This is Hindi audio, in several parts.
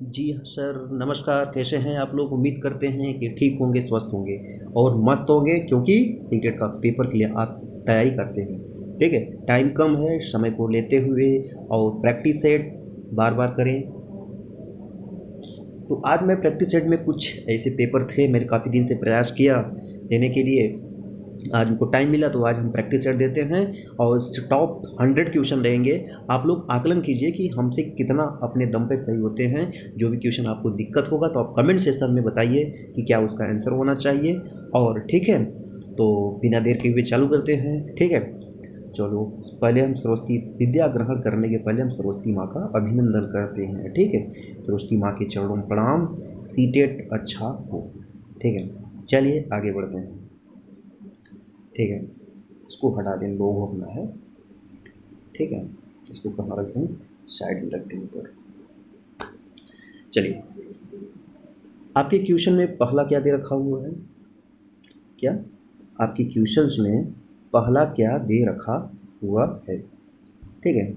जी सर, नमस्कार। कैसे हैं आप लोग? उम्मीद करते हैं कि ठीक होंगे, स्वस्थ होंगे और मस्त होंगे, क्योंकि सीटेट का पेपर के लिए आप तैयारी करते हैं। ठीक है, टाइम कम है, समय को लेते हुए और प्रैक्टिस सेट बार बार करें। तो आज मैं प्रैक्टिस सेट में कुछ ऐसे पेपर थे, मैंने काफ़ी दिन से प्रयास किया देने के लिए। आज हमको टाइम मिला तो आज हम प्रैक्टिस सेट देते हैं और टॉप 100 क्वेश्चन रहेंगे। आप लोग आकलन कीजिए कि हमसे कितना अपने दम पे सही होते हैं। जो भी क्वेश्चन आपको दिक्कत होगा तो आप कमेंट सेक्शन में बताइए कि क्या उसका आंसर होना चाहिए। और ठीक है, तो बिना देर के हुए चालू करते हैं। ठीक है, चलो। पहले हम सरस्वती विद्या ग्रहण करने के पहले हम सरस्वती माँ का अभिनंदन करते हैं। ठीक है, सरस्वती माँ के चरणों में प्रणाम। सीटेट अच्छा हो। ठीक है, चलिए आगे बढ़ते हैं। ठीक है, इसको हटा दें, लोगो अपना है। ठीक है, इसको कहाँ रख दें? साइड में रख दें ऊपर। चलिए, आपके क्वेश्चन में पहला क्या दे रखा हुआ है? क्या आपके क्वेश्चंस में पहला क्या दे रखा हुआ है? ठीक है,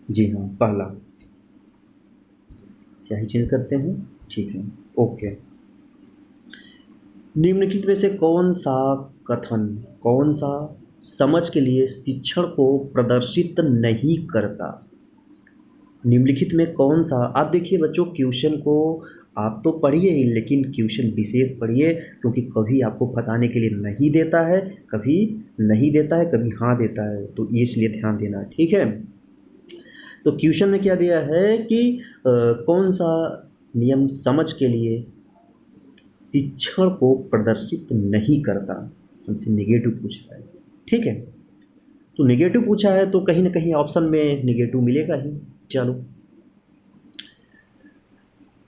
जी हाँ, पहला। स्याही चेंज करते हैं। ठीक है, ओके। निम्नलिखित में से कौन सा कथन, कौन सा समझ के लिए शिक्षण को प्रदर्शित नहीं करता? निम्नलिखित में कौन सा, आप देखिए बच्चों, क्वेश्चन को आप तो पढ़िए ही, लेकिन क्वेश्चन विशेष पढ़िए, क्योंकि कभी आपको फंसाने के लिए नहीं देता है, कभी नहीं देता है, कभी हाँ देता है, तो ये इसलिए ध्यान देना। ठीक है, तो क्वेश्चन में क्या दिया है कि कौन सा नियम समझ के लिए शिक्षण को प्रदर्शित नहीं करता? हमसे नेगेटिव पूछ रहा है। ठीक है, तो नेगेटिव पूछा है तो कहीं ना कहीं ऑप्शन में नेगेटिव मिलेगा ही। चलो,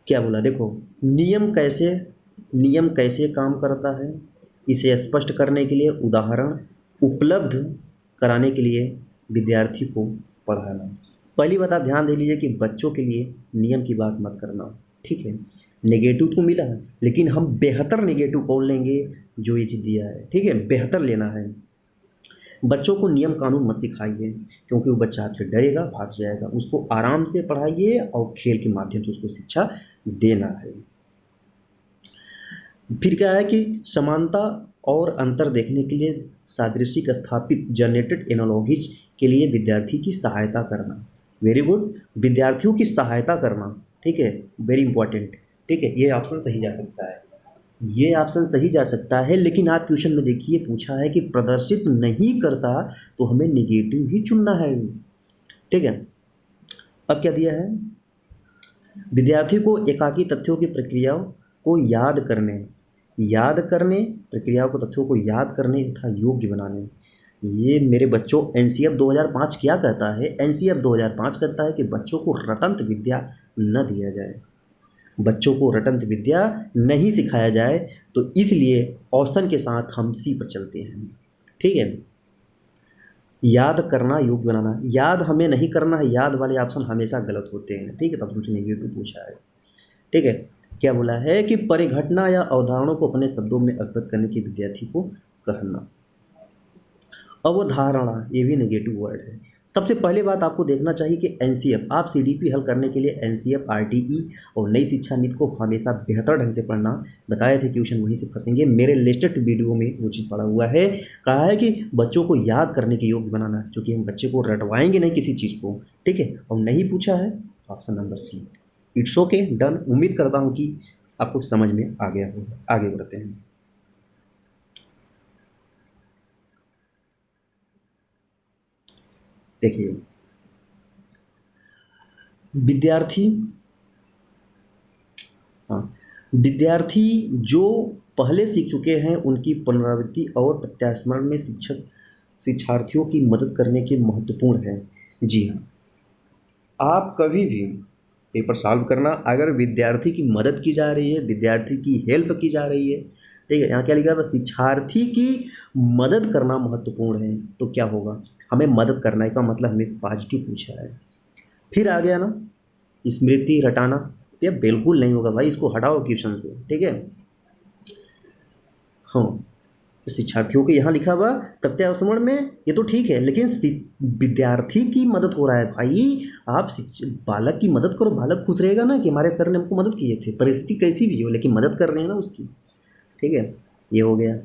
क्या बोला देखो। नियम कैसे काम करता है, इसे स्पष्ट करने के लिए उदाहरण उपलब्ध कराने के लिए विद्यार्थी को पढ़ाना। पहली बात आप ध्यान दे लीजिए कि बच्चों के लिए नियम की बात मत करना। ठीक है, नेगेटिव तो मिला है, लेकिन हम बेहतर नेगेटिव कौन लेंगे? जो ये चीज़ दिया है, ठीक है, बेहतर लेना है। बच्चों को नियम कानून मत सिखाइए, क्योंकि वो बच्चा आपसे डरेगा, भाग जाएगा। उसको आराम से पढ़ाइए और खेल के माध्यम से उसको शिक्षा देना है। फिर क्या है कि समानता और अंतर देखने के लिए सादृशिक स्थापित जनरेटेड एनालॉजीज के लिए विद्यार्थी की सहायता करना। वेरी गुड, विद्यार्थियों की सहायता करना। ठीक है, वेरी इंपॉर्टेंट। ठीक है, ये ऑप्शन सही जा सकता है, ये ऑप्शन सही जा सकता है, लेकिन आप क्वेश्चन में देखिए पूछा है कि प्रदर्शित नहीं करता, तो हमें निगेटिव ही चुनना है। ठीक है, अब क्या दिया है? विद्यार्थी को एकाकी तथ्यों की प्रक्रियाओं को याद करने, प्रक्रियाओं को, तथ्यों को याद करने तथा योग्य बनाने। ये मेरे बच्चों, एनसीएफ 2005 क्या कहता है? एनसीएफ 2005 कहता है कि बच्चों को रटंत विद्या न दिया जाए, बच्चों को रटंत विद्या नहीं सिखाया जाए। तो इसलिए ऑप्शन के साथ हम सी पर चलते हैं। ठीक है, याद करना, योग्य बनाना। याद हमें नहीं करना है, याद वाले ऑप्शन हमेशा गलत होते हैं। ठीक है, तब तुमसे नेगेटिव पूछा है। ठीक है, क्या बोला है कि परिघटना या अवधारणाओं को अपने शब्दों में अवगत करने की विद्यार्थी को कहना। अवधारणा, ये भी नेगेटिव वर्ड है। सबसे पहले बात आपको देखना चाहिए कि एनसीएफ, आप सीडीपी हल करने के लिए एनसीएफ, आरटीई और नई शिक्षा नीति को हमेशा बेहतर ढंग से पढ़ना। बताए थे क्वेश्चन वहीं से फंसेंगे, मेरे लेटेस्ट वीडियो में वो चीज़ पढ़ा हुआ है। कहा है कि बच्चों को याद करने के योग्य बनाना, क्योंकि हम बच्चे को रटवाएंगे नहीं किसी चीज़ को। ठीक है, और नहीं पूछा है, option number C. It's okay, done. उम्मीद करता हूँ कि आपको समझ में आ गया होगा। आगे बढ़ते हैं। देखिए, विद्यार्थी, हाँ, विद्यार्थी जो पहले सीख चुके हैं उनकी पुनरावृत्ति और प्रत्यास्मरण में शिक्षार्थियों की मदद करने के महत्वपूर्ण है। जी हाँ, आप कभी भी पेपर सॉल्व करना, अगर विद्यार्थी की मदद की जा रही है, विद्यार्थी की हेल्प की जा रही है, ठीक है, यहाँ क्या लिखा है? बस शिक्षार्थी की मदद करना महत्वपूर्ण है, तो क्या होगा? हमें मदद करना है, का मतलब हमें पॉजिटिव पूछा है। फिर आ गया ना, स्मृति रटाना। ये बिल्कुल नहीं होगा भाई, इसको हटाओ क्वेश्चन से। ठीक है, हाँ, शिक्षार्थियों के यहाँ लिखा हुआ प्रत्यावर्तन में, ये तो ठीक है, लेकिन विद्यार्थी की मदद हो रहा है भाई। आप बालक की मदद करो, बालक खुश रहेगा ना कि हमारे सर ने हमको मदद किए थे, परिस्थिति कैसी भी हो लेकिन मदद कर रहे हैं ना उसकी। ठीक है, ये हो गया।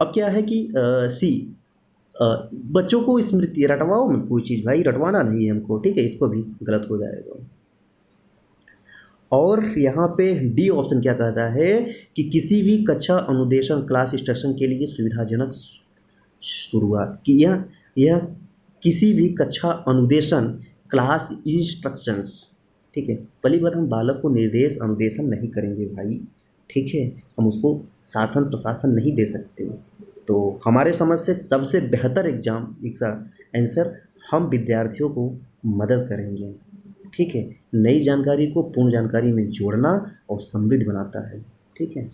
अब क्या है कि सी, बच्चों को स्मृति रटवाओ मत कोई चीज़ भाई, रटवाना नहीं है हमको, ठीक है, इसको भी गलत हो जाएगा। और यहाँ पे डी ऑप्शन क्या कहता है कि किसी भी कक्षा अनुदेशन क्लास इंस्ट्रक्शन के लिए सुविधाजनक शुरुआत की, यह किसी भी कक्षा अनुदेशन क्लास इंस्ट्रक्शंस, ठीक है। पहली बात, हम बालक को निर्देश अनुदेशन नहीं करेंगे भाई, ठीक है, हम उसको शासन प्रशासन नहीं दे सकते। तो हमारे समझ से सबसे बेहतर एग्जाम इसका आंसर, हम विद्यार्थियों को मदद करेंगे, ठीक है। नई जानकारी को पूर्ण जानकारी में जोड़ना और समृद्ध बनाता है, ठीक है।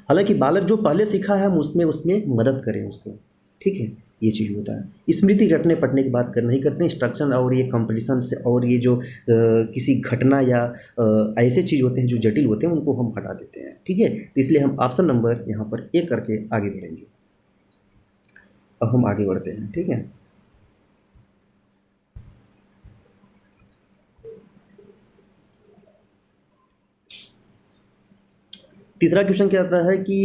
हालांकि बालक जो पहले सीखा है हम उसमें उसमें मदद करें उसको, ठीक है, ये चीज़ होता है। स्मृति रटने पढ़ने की बात कर नहीं करते, इंस्ट्रक्शन और ये कंपटीशन से और ये जो किसी घटना या ऐसे चीज़ होते हैं जो जटिल होते हैं उनको हम हटा देते हैं, ठीक है। तो इसलिए हम ऑप्शन नंबर यहाँ पर एक करके आगे बढ़ेंगे। अब हम आगे बढ़ते हैं, ठीक है। तीसरा क्वेश्चन क्या आता है कि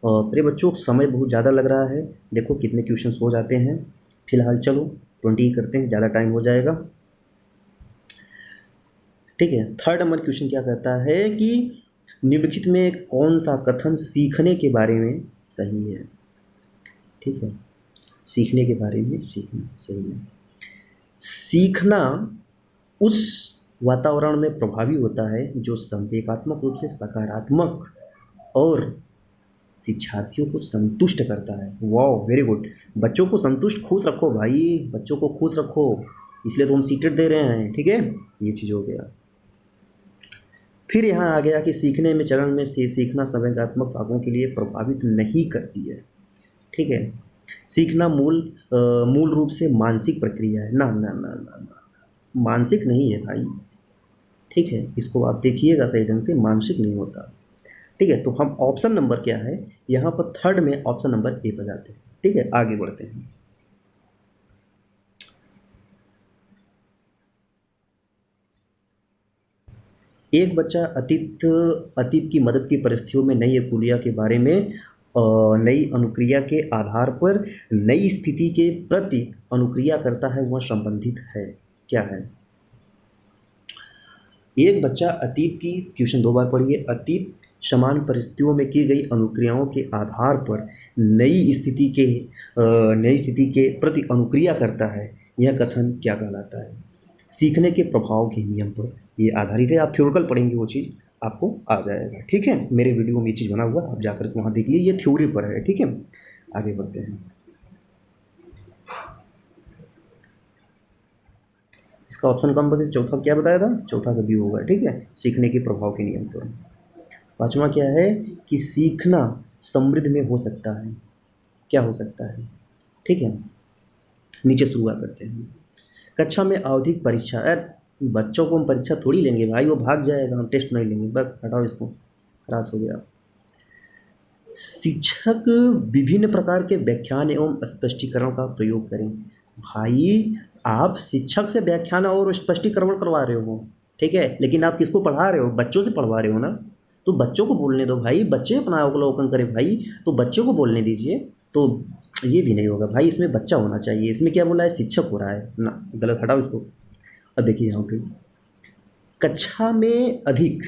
मेरे बच्चों समय बहुत ज़्यादा लग रहा है, देखो कितने क्वेश्चन हो जाते हैं, फिलहाल चलो 20 करते हैं, ज़्यादा टाइम हो जाएगा, ठीक है। थर्ड नंबर क्वेश्चन क्या कहता है कि निम्नलिखित में कौन सा कथन सीखने के बारे में सही है, ठीक है। सीखने के बारे में सीखना सही है। सीखना उस वातावरण में प्रभावी होता है जो संवेगात्मक रूप से सकारात्मक और शिक्षार्थियों को संतुष्ट करता है। वाह, वेरी गुड। बच्चों को संतुष्ट खुश रखो भाई, बच्चों को खुश रखो, इसलिए तो हम सीटेट दे रहे हैं, ठीक है, ये चीज़ हो गया। फिर यहाँ आ गया कि सीखने में चरण में से सीखना संवेगात्मक शाखाओं के लिए प्रभावित नहीं करती है, ठीक है। सीखना मूल रूप से मानसिक प्रक्रिया है, ना ना ना ना ना, मानसिक नहीं है भाई, ठीक है, इसको आप देखिएगा सही ढंग से, मानसिक नहीं होता, ठीक है। तो हम ऑप्शन नंबर क्या है यहाँ पर थर्ड में ऑप्शन नंबर ए पर जाते हैं, ठीक है, आगे बढ़ते हैं। एक बच्चा अतीत की मदद की परिस्थितियों में नई अकुलिया के बारे में नई अनुक्रिया के आधार पर नई स्थिति के प्रति अनुक्रिया करता है, वह संबंधित है, क्या है। एक बच्चा अतीत की, क्वेश्चन दो बार पढ़िए, अतीत समान परिस्थितियों में की गई अनुक्रियाओं के आधार पर नई स्थिति के प्रति अनुक्रिया करता है, यह कथन क्या कहलाता है। सीखने के प्रभाव के नियम पर ये आधारित है, आप थ्योरिकल पढ़ेंगे वो चीज़ आपको आ जाएगा, ठीक है। मेरे वीडियो में ये चीज़ बना हुआ, आप जाकर वहाँ देखिए, ये थ्योरी पर है, ठीक है। आगे बढ़ते हैं। इसका ऑप्शन कम बचे, चौथा क्या बताया था, चौथा का बी होगा, ठीक है, सीखने के प्रभाव के नियम पर। पांचवा क्या है कि सीखना समृद्ध में हो सकता है, क्या हो सकता है, ठीक है। नीचे शुरुआत करते हैं। कक्षा में आवधिक परीक्षा, अरे बच्चों को हम परीक्षा थोड़ी लेंगे भाई, वो भाग जाएगा, हम टेस्ट नहीं लेंगे, बस हटाओ इसको, खलास हो गया। शिक्षक विभिन्न प्रकार के व्याख्यान एवं स्पष्टीकरण का प्रयोग करें। भाई आप शिक्षक से व्याख्यान और स्पष्टीकरण करवा रहे हो, ठीक है, लेकिन आप किसको पढ़ा रहे हो, बच्चों से पढ़वा रहे हो ना, तो बच्चों को बोलने दो भाई, बच्चे अपना अवलोकन करें भाई, तो बच्चों को बोलने दीजिए। तो ये भी नहीं होगा भाई, इसमें बच्चा होना चाहिए, इसमें क्या बोला है, शिक्षक हो रहा है ना, गलत, हटाओ इसको। अब देखिए यहाँ पे कक्षा में अधिक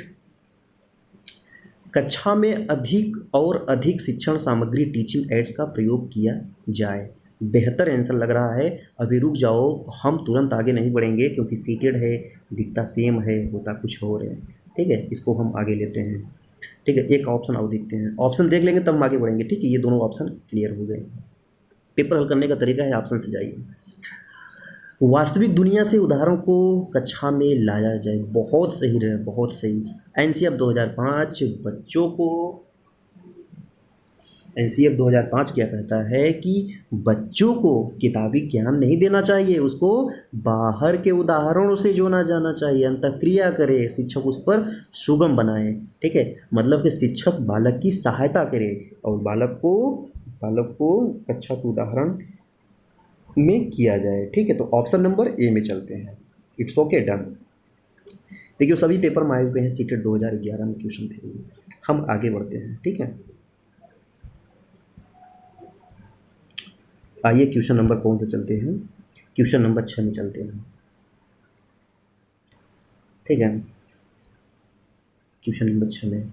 कक्षा में अधिक और अधिक शिक्षण सामग्री टीचिंग एड्स का प्रयोग किया जाए। बेहतर आंसर लग रहा है, अभी रुक जाओ, हम तुरंत आगे नहीं बढ़ेंगे क्योंकि सीटेड है, दिखता सेम है, होता कुछ और है, ठीक है, इसको हम आगे लेते हैं, ठीक है। एक ऑप्शन और देखते हैं, ऑप्शन देख लेंगे तब हम आगे बढ़ेंगे, ठीक है। ये दोनों ऑप्शन क्लियर हो गए। पेपर हल करने का तरीका है, ऑप्शन से जाइए। वास्तविक दुनिया से उदाहरण को कक्षा में लाया जाए, बहुत सही रहे, बहुत सही। एनसीएफ 2005 बच्चों को एनसीएफ 2005 क्या कहता है कि बच्चों को किताबी ज्ञान नहीं देना चाहिए, उसको बाहर के उदाहरणों से जोड़ा जाना चाहिए, अंतःक्रिया करे, शिक्षक उस पर सुगम बनाए। ठीक है, मतलब कि शिक्षक बालक की सहायता करे और बालक को कक्षा के उदाहरण में किया जाए। ठीक है, तो ऑप्शन नंबर ए में चलते हैं। It's okay, done. देखिए सभी पेपर में आए हुए हैं, सीटेट 2011 में क्वेश्चन थे। हम आगे बढ़ते हैं। ठीक है, आइए क्वेश्चन नंबर कौन से चलते हैं, क्वेश्चन नंबर 6 में चलते हैं। ठीक है, क्वेश्चन नंबर 6 में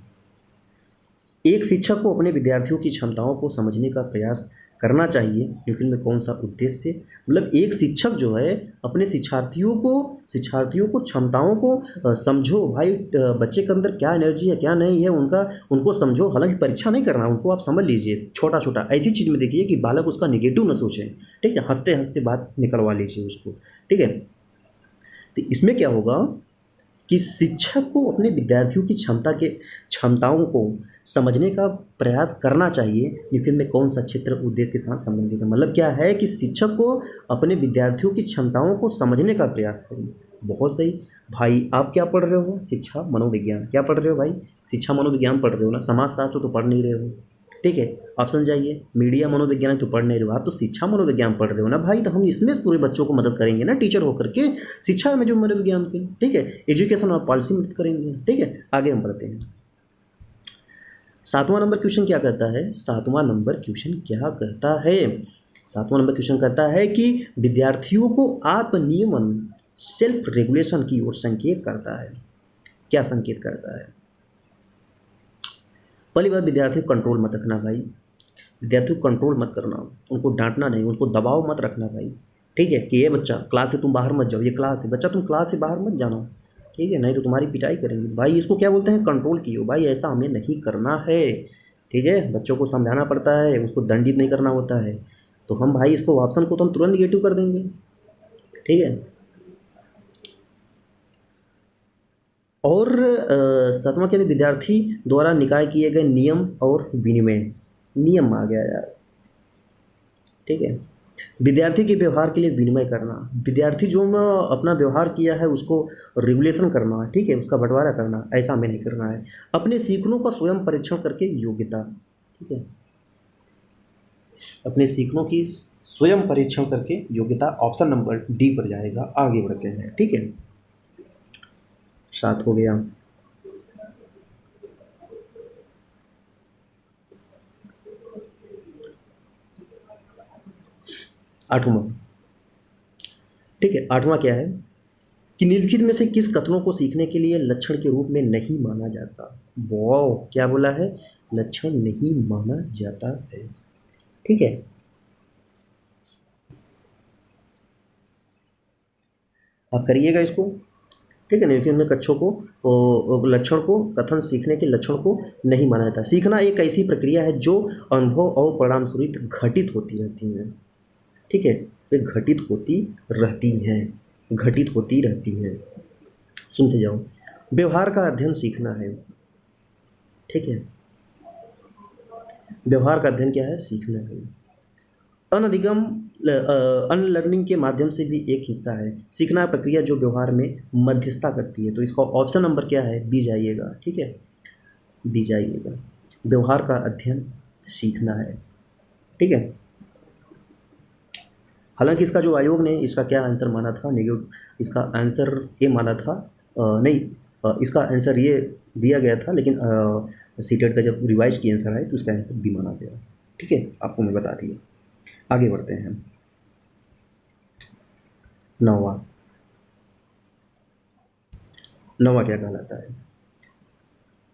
एक शिक्षक को अपने विद्यार्थियों की क्षमताओं को समझने का प्रयास करना चाहिए, लेकिन में कौन सा उद्देश्य। मतलब एक शिक्षक जो है अपने शिक्षार्थियों को क्षमताओं को समझो भाई, बच्चे के अंदर क्या एनर्जी है क्या नहीं है उनको समझो। हालांकि परीक्षा नहीं करना, उनको आप समझ लीजिए छोटा छोटा, ऐसी चीज़ में देखिए कि बालक उसका निगेटिव न सोचे। ठीक है, हंसते हंसते बात निकलवा लीजिए उसको। ठीक है, तो इसमें क्या होगा कि शिक्षक को अपने विद्यार्थियों की क्षमताओं को समझने का प्रयास करना चाहिए, लेकिन में कौन सा क्षेत्र उद्देश्य के साथ संबंधित है। मतलब क्या है कि शिक्षक को अपने विद्यार्थियों की क्षमताओं को समझने का प्रयास करें। बहुत सही भाई, आप क्या पढ़ रहे हो, शिक्षा मनोविज्ञान। क्या पढ़ रहे हो भाई, शिक्षा मनोविज्ञान पढ़ रहे हो ना, समाजशास्त्र तो पढ़ नहीं रहे हो। ठीक है, ऑप्शन जाइए, मीडिया मनोविज्ञान तो पढ़ नहीं रहे हो आप, तो शिक्षा मनोविज्ञान पढ़ रहे हो ना भाई, तो हम इसमें पूरे बच्चों को मदद करेंगे ना, टीचर होकर के शिक्षा में जो मनोविज्ञान की। ठीक है, एजुकेशन और पॉलिसी में मदद करेंगे। ठीक है, आगे हम बढ़ते हैं। 7वां नंबर क्वेश्चन क्या कहता है, 7वां नंबर क्वेश्चन क्या कहता है, 7वां नंबर क्वेश्चन कहता है कि विद्यार्थियों को आत्मनियमन सेल्फ रेगुलेशन की ओर संकेत करता है। क्या संकेत करता है। पहली बात, विद्यार्थियों को कंट्रोल मत रखना भाई, विद्यार्थियों को कंट्रोल मत करना, उनको डांटना नहीं, उनको दबाव मत रखना भाई। ठीक है, कि ये बच्चा क्लास से तुम बाहर मत जाओ, ये क्लास है बच्चा, तुम क्लास से बाहर मत जाना। ठीक है, नहीं तो तुम्हारी पिटाई करेंगे भाई। इसको क्या बोलते हैं, कंट्रोल कियो भाई, ऐसा हमें नहीं करना है। ठीक है, बच्चों को समझाना पड़ता है, उसको दंडित नहीं करना होता है। तो हम भाई इसको ऑप्शन को तो हम तुरंत निगेटिव कर देंगे। ठीक है, और 7वां कहते विद्यार्थी द्वारा निकाय किए गए नियम और विनिमय। नियम आ गया यार। ठीक है, विद्यार्थी के व्यवहार के लिए विनिमय करना, विद्यार्थी जो अपना व्यवहार किया है उसको रेगुलेशन करना। ठीक है, उसका बंटवारा करना, ऐसा हमें नहीं करना है। अपने सीखनों का स्वयं परीक्षण करके योग्यता। ठीक है, अपने सीखनों की स्वयं परीक्षण करके योग्यता, ऑप्शन नंबर डी पर जाएगा। आगे बढ़ते हैं। ठीक है, 7 हो गया। आठवां। ठीक है, आठवां क्या है कि निम्नलिखित में से किस कथनों को सीखने के लिए लक्षण के रूप में नहीं माना जाता। वाह, क्या बोला है, लक्षण नहीं माना जाता है। ठीक है, आप करिएगा इसको। ठीक है, निम्नलिखित में कक्षों को लक्षण को, कथन सीखने के लक्षण को नहीं माना जाता। सीखना एक ऐसी प्रक्रिया है जो अनुभव और परिणाम सहित घटित होती रहती है। ठीक है, वे घटित होती रहती है। सुनते जाओ, व्यवहार का अध्ययन सीखना है। ठीक है, व्यवहार का अध्ययन क्या है, सीखना है। अनधिगम अनलर्निंग के माध्यम से भी एक हिस्सा है। सीखना प्रक्रिया जो व्यवहार में मध्यस्थता करती है। तो इसका ऑप्शन नंबर क्या है, बी जाइएगा। ठीक है, बी जाइएगा, व्यवहार का अध्ययन सीखना है। ठीक है, हालांकि इसका जो आयोग ने इसका क्या आंसर माना था, नेगेटिव, इसका आंसर ये माना था, नहीं, इसका आंसर ये दिया गया था, लेकिन सीटेट का जब रिवाइज की आंसर है तो इसका आंसर बी माना गया। ठीक है, आपको मैं बता दिया। आगे बढ़ते हैं। 9वां। 9वां क्या कहलाता है,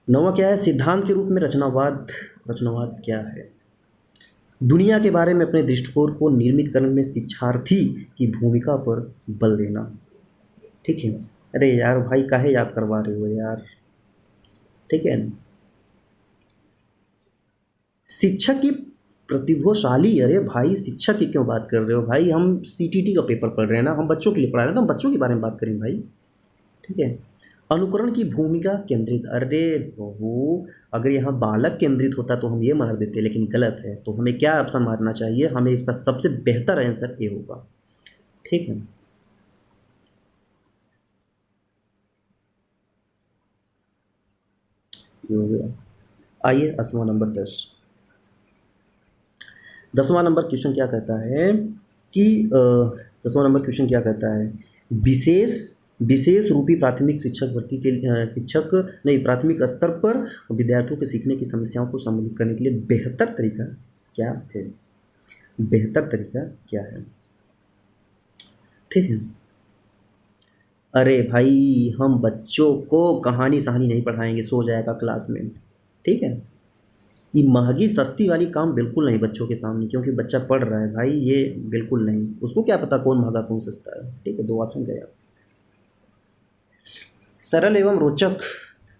9वां क्या है, सिद्धांत के रूप में रचनावाद। रचनावाद क्या है, दुनिया के बारे में अपने दृष्टिकोण को निर्मित करने में शिक्षार्थी की भूमिका पर बल देना। ठीक है, अरे यार भाई काहे याद करवा रहे हो यार। ठीक है, शिक्षक की प्रतिभाशाली, अरे भाई शिक्षक की क्यों बात कर रहे हो भाई, हम सीटीटी का पेपर पढ़ रहे हैं ना, हम बच्चों के लिए पढ़ा रहे हैं, तो हम बच्चों के बारे में बात करें भाई। ठीक है, अनुकरण की भूमिका केंद्रित, अरे बहू, अगर यहाँ बालक केंद्रित होता तो हम ये मार देते, लेकिन गलत है, तो हमें क्या ऑप्शन मारना चाहिए, हमें इसका सबसे बेहतर आंसर ए होगा। ठीक है, ये हो गया। आइए 10वां नंबर। 10वां नंबर क्वेश्चन क्या कहता है कि 10वां नंबर क्वेश्चन क्या कहता है, विशेष विशेष रूपी प्राथमिक शिक्षक भर्ती के लिए शिक्षक नहीं, प्राथमिक स्तर पर विद्यार्थियों के सीखने की समस्याओं को सम्मिलित करने के लिए बेहतर तरीका क्या है, बेहतर तरीका क्या है। ठीक है, अरे भाई हम बच्चों को कहानी सहानी नहीं पढ़ाएंगे, सो जाएगा क्लास में। ठीक है, ये महंगी सस्ती वाली काम बिल्कुल नहीं बच्चों के सामने, क्योंकि बच्चा पढ़ रहा है भाई, ये बिल्कुल नहीं, उसको क्या पता कौन महंगा कौन सस्ता है। ठीक है, दो ऑप्शन गया। सरल एवं रोचक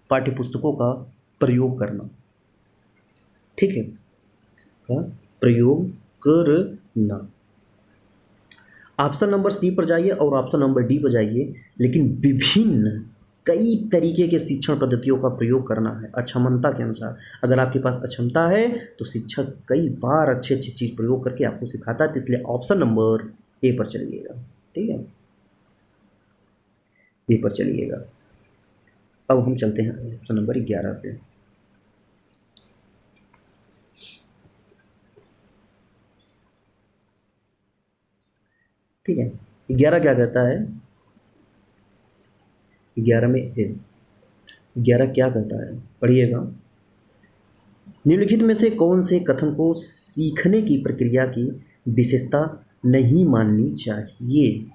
पाठ्यपुस्तकों का प्रयोग करना। ठीक है, का प्रयोग करना। ऑप्शन नंबर सी पर जाइए और ऑप्शन नंबर डी पर जाइए, लेकिन विभिन्न कई तरीके के शिक्षण पद्धतियों का प्रयोग करना है अक्षमता के अनुसार। अगर आपके पास अक्षमता है तो शिक्षक कई बार अच्छी अच्छी चीज़ प्रयोग करके आपको सिखाता है, तो इसलिए ऑप्शन नंबर ए पर चलिएगा। ठीक है, ए पर चलिएगा। अब हम चलते हैं ऑप्शन नंबर 11 पे। ठीक है, 11 क्या कहता है, 11 में 11 क्या कहता है, पढ़िएगा। निम्नलिखित में से कौन से कथन को सीखने की प्रक्रिया की विशेषता नहीं माननी चाहिए,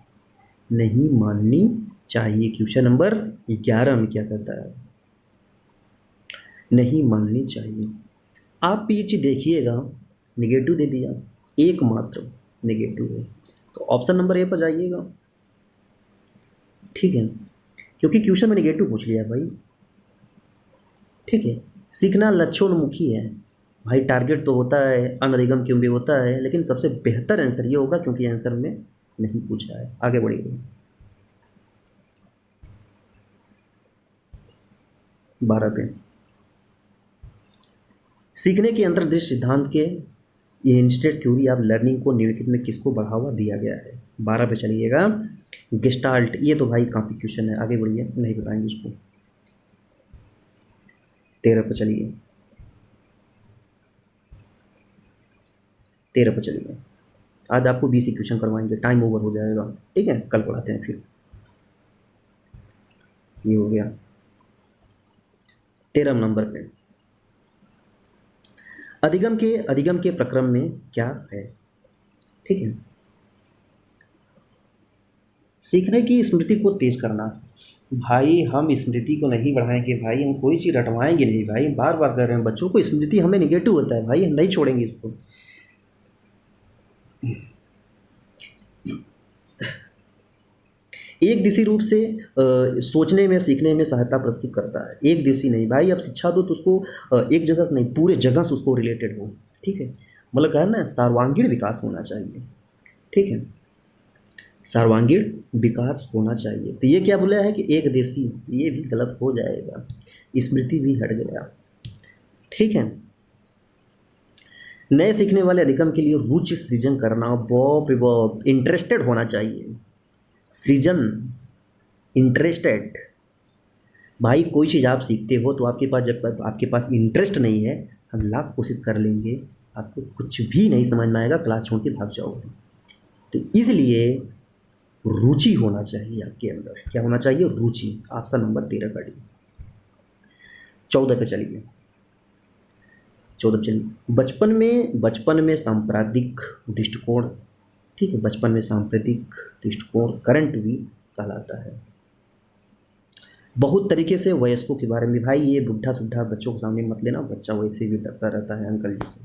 नहीं माननी चाहिए। क्वेश्चन नंबर 11 में क्या कहता है, नहीं माननी चाहिए। आप पीछे देखिएगा, नेगेटिव दे दिया, एकमात्र नेगेटिव है, तो ऑप्शन नंबर ए पर जाइएगा। ठीक है, क्योंकि क्वेश्चन में नेगेटिव पूछ लिया भाई। ठीक है, सीखना लक्ष्योन्मुखी है भाई, टारगेट तो होता है, अनधिगम क्यों भी होता है, लेकिन सबसे बेहतर आंसर ये होगा क्योंकि आंसर में नहीं पूछा है। आगे बढ़िए 12 पे। सीखने के अंतर्दृष्टि सिद्धांत के ये इंस्टेंट थ्योरी ऑफ लर्निंग को निम्नलिखित में किसको बढ़ावा दिया गया है। 12 पे चलिएगा, गेस्टाल्ट, ये तो भाई काफ़ी क्वेश्चन है, आगे बढ़िए, नहीं बताएंगे उसको। 13 पे चलिए, 13 पे चलिए। आज आपको 20 ही क्वेश्चन करवाएंगे, टाइम ओवर हो जाएगा। ठीक है, कल पढ़ाते हैं फिर। ये हो गया 13 नंबर पे। अधिगम के प्रक्रम में क्या है। ठीक है, सीखने की स्मृति को तेज करना। भाई हम स्मृति को नहीं बढ़ाएंगे भाई, हम कोई चीज़ रटवाएंगे नहीं भाई, बार बार कर रहे हैं, बच्चों को स्मृति हमें निगेटिव होता है भाई, हम नहीं छोड़ेंगे इसको। एक दिशी रूप से सोचने में सीखने में सहायता प्रस्तुत करता है, एक दिशी नहीं भाई, अब शिक्षा दो तो उसको एक जगह से नहीं, पूरे जगह से उसको रिलेटेड हो। ठीक है, मतलब कहना है सर्वांगीण विकास होना चाहिए। ठीक है, सर्वांगीण विकास होना चाहिए। तो ये क्या बोला है कि एक देशी, ये भी गलत हो जाएगा, स्मृति भी हट गया। ठीक है, नए सीखने वाले अधिगम के लिए रुचि सृजन करना, बॉप रे बॉप, इंटरेस्टेड होना चाहिए, सृजन, इंटरेस्टेड। भाई कोई चीज़ आप सीखते हो तो आपके पास, जब आपके पास इंटरेस्ट नहीं है, हम लाख कोशिश कर लेंगे, आपको कुछ भी नहीं समझ में आएगा, क्लास छोड़ के भाग जाओगे। तो इसलिए रुचि होना चाहिए आपके अंदर, क्या होना चाहिए, रुचि। ऑप्शन नंबर 13 का डी। 14 पे चलिए, 14 पे चलिए। बचपन में सांप्रदायिक दृष्टिकोण। ठीक है, बचपन में सांप्रदायिक दृष्टिकोण करंट भी कहलाता है। बहुत तरीके से वयस्कों के बारे में, भाई ये बुढ़ा सुढ़ा बच्चों के सामने मत लेना, बच्चा वैसे भी डरता रहता है अंकल जी से।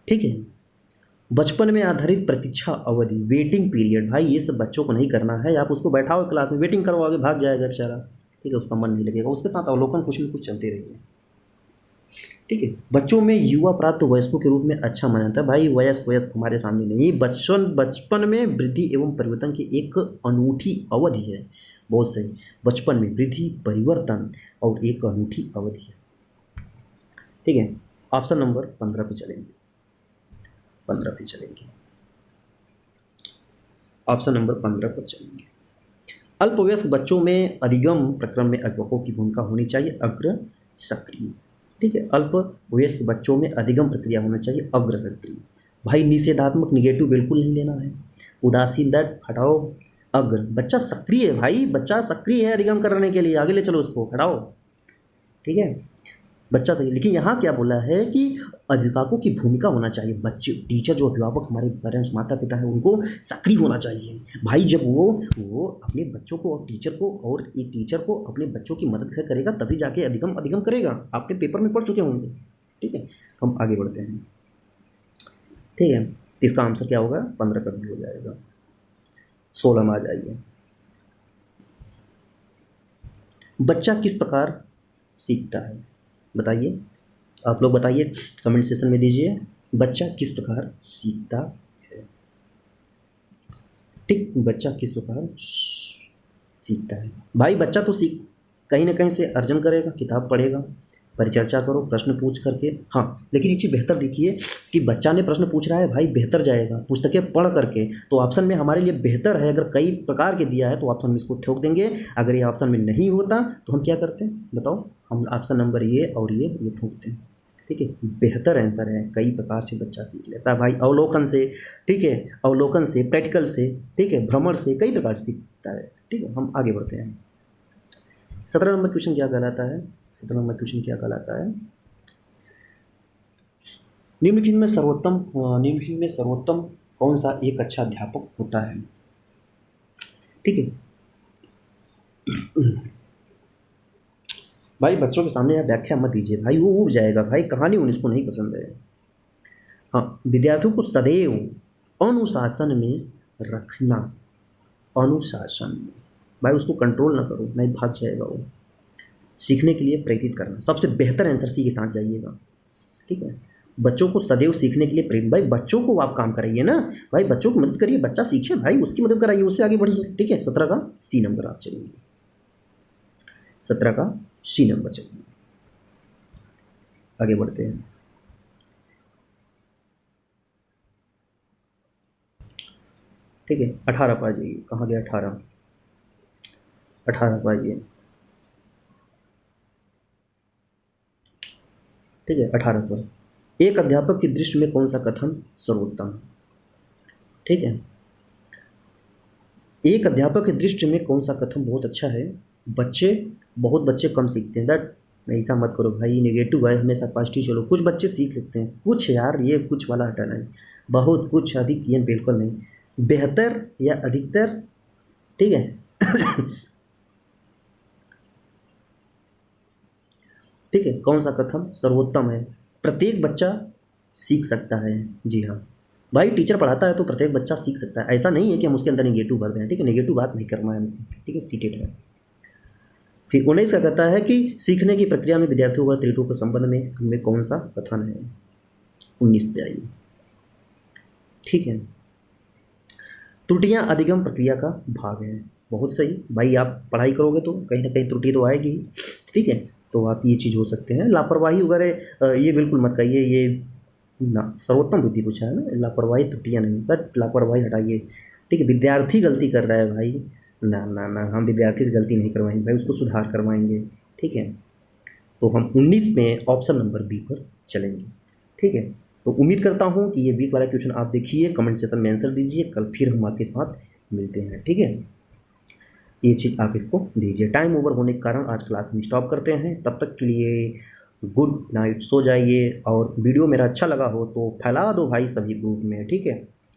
ठीक है, बचपन में आधारित प्रतीक्षा अवधि, वेटिंग पीरियड, भाई ये सब बच्चों को नहीं करना है, आप उसको बैठाओ क्लास में, वेटिंग करवाओगे भाग जाएगा बेचारा। ठीक है, उसका मन नहीं लगेगा, उसके साथ अवलोकन कुछ न कुछ चलते रहिए। ठीक है, बच्चों में युवा प्राप्त वयस्कों के रूप में अच्छा माना जाता है। भाई वयस्क हमारे सामने नहीं, बचपन में वृद्धि एवं परिवर्तन की एक अनूठी अवधि है। बहुत सही। बचपन में वृद्धि, परिवर्तन और एक अनूठी अवधि है। ठीक है, ऑप्शन नंबर 15 पे चलेंगे। 15 पे चलेंगे, ऑप्शन नंबर 15 पर चलेंगे। अल्पवयस्क बच्चों में अधिगम प्रक्रम में अभिभावकों की भूमिका होनी चाहिए अग्र सक्रिय। ठीक है, अल्पवयस्क बच्चों में अधिगम प्रक्रिया होना चाहिए अग्र सक्रिय। भाई निषेधात्मक निगेटिव बिल्कुल नहीं लेना है, उदासीन दैट हटाओ, अग्र। बच्चा सक्रिय है भाई, बच्चा सक्रिय है अधिगम करने के लिए, आगे ले चलो उसको, हटाओ। ठीक है, बच्चा सही। लेकिन यहाँ क्या बोला है कि अभिभावकों की भूमिका होना चाहिए, बच्चे, टीचर जो अभिभावक हमारे पेरेंट्स माता पिता हैं उनको सक्रिय होना चाहिए भाई। जब वो अपने बच्चों को और टीचर को, और एक टीचर को अपने बच्चों की मदद करेगा तभी जाके अधिगम अधिगम करेगा। आपने पेपर में पढ़ चुके होंगे। ठीक है, हम आगे बढ़ते हैं। ठीक है, इसका आंसर क्या होगा, 15 का भी हो जाएगा। 16 में आ जाइए। बच्चा किस प्रकार सीखता है, बताइए, आप लोग बताइए, कमेंट सेशन में दीजिए, बच्चा किस प्रकार सीखता है। ठीक, बच्चा किस प्रकार सीखता है। भाई बच्चा तो सीख कहीं ना कहीं से अर्जन करेगा, किताब पढ़ेगा, परिचर्चा करो, प्रश्न पूछ करके। हाँ, लेकिन एक चीज़ बेहतर देखिए कि बच्चा ने प्रश्न पूछ रहा है भाई, बेहतर जाएगा पुस्तकें पढ़ करके, तो ऑप्शन में हमारे लिए बेहतर है। अगर कई प्रकार के दिया है तो ऑप्शन में इसको ठोक देंगे। अगर ये ऑप्शन में नहीं होता तो हम क्या करते हैं बताओ, हम ऑप्शन नंबर ये और ये ठोकते हैं। ठीक है, बेहतर आंसर है, कई प्रकार से बच्चा सीख लेता है भाई, अवलोकन से। ठीक है, अवलोकन से, प्रैक्टिकल से, ठीक है, भ्रमण से, कई प्रकार से सीखता है। ठीक है, हम आगे बढ़ते हैं। 17 नंबर क्वेश्चन क्या कहलाता है, 17 नंबर क्वेश्चन क्या कहलाता है, निम्नलिखित में सर्वोत्तम कौन सा एक अच्छा अध्यापक होता है। ठीक है, भाई बच्चों के सामने आप व्याख्या मत दीजिए भाई, वो उब जाएगा भाई, कहानी उनको नहीं पसंद है। हाँ, विद्यार्थियों को सदैव अनुशासन में रखना, अनुशासन में भाई, उसको कंट्रोल ना करो, नहीं भाग जाएगा वो। सीखने के लिए प्रेरित करना, सबसे बेहतर आंसर सी के साथ जाइएगा। ठीक है, बच्चों को सदैव सीखने के लिए प्रेरित, भाई बच्चों को आप काम कराइए ना भाई, बच्चों की मदद करिए, बच्चा सीखे भाई, उसकी मदद कराइए, उससे आगे बढ़िए। ठीक है, 17 का सी नंबर आप चलेंगे, 17 का सी नंबर चलेंगे, आगे बढ़ते हैं। ठीक है, 18 पर आ जाइए, कहाँ गया 18, 18 पर आइए। ठीक है, 18 पर, एक अध्यापक की दृष्टि में कौन सा कथन सर्वोत्तम है। ठीक है, एक अध्यापक की दृष्टि में कौन सा कथन बहुत अच्छा है, बहुत बच्चे कम सीखते हैं, दैट ऐसा मत करो भाई, नेगेटिव है, हमेशा पॉजिटिव चलो। कुछ बच्चे सीख लेते हैं, कुछ यार, ये कुछ वाला हटाना है, बहुत कुछ, अधिक ये बिल्कुल नहीं, बेहतर या अधिकतर। ठीक है ठीक है, कौन सा कथन सर्वोत्तम है, प्रत्येक बच्चा सीख सकता है। जी हाँ भाई, टीचर पढ़ाता है तो प्रत्येक बच्चा सीख सकता है, ऐसा नहीं है कि हम उसके अंदर नेगेटिव भर दें। ठीक है, नेगेटिव बात नहीं करना है हमको। ठीक है, सीटेड है। फिर 19 का कहता है कि सीखने की प्रक्रिया में विद्यार्थियों व त्रुटियों के संबंध में कौन सा कथन है। 19 पे आइए। ठीक है, त्रुटियां अधिगम प्रक्रिया का भाग है, बहुत सही भाई, आप पढ़ाई करोगे तो कहीं ना कहीं त्रुटि तो आएगी। ठीक है, तो आप ये चीज़ हो सकते हैं, लापरवाही वगैरह ये बिल्कुल मत कहिए, ये ना, सर्वोत्तम बुद्धि पूछा है ना, लापरवाही त्रुटियां नहीं, बट लापरवाही हटाइए। ठीक है, विद्यार्थी गलती कर रहा है भाई, ना ना ना, हम विद्यार्थी से गलती नहीं करवाएंगे भाई, उसको सुधार करवाएंगे। ठीक है, तो हम 19 में ऑप्शन नंबर बी पर चलेंगे। ठीक है, तो उम्मीद करता हूँ कि ये 20 वाला क्वेश्चन आप देखिए, कमेंट सेक्शन में आंसर दीजिए, कल फिर हम आपके साथ मिलते हैं। ठीक है, ये चीज़ आप इसको दीजिए। टाइम ओवर होने के कारण आज क्लास हम स्टॉप करते हैं, तब तक के लिए गुड नाइट, सो जाइए। और वीडियो मेरा अच्छा लगा हो तो फैला दो भाई सभी ग्रुप में। ठीक है।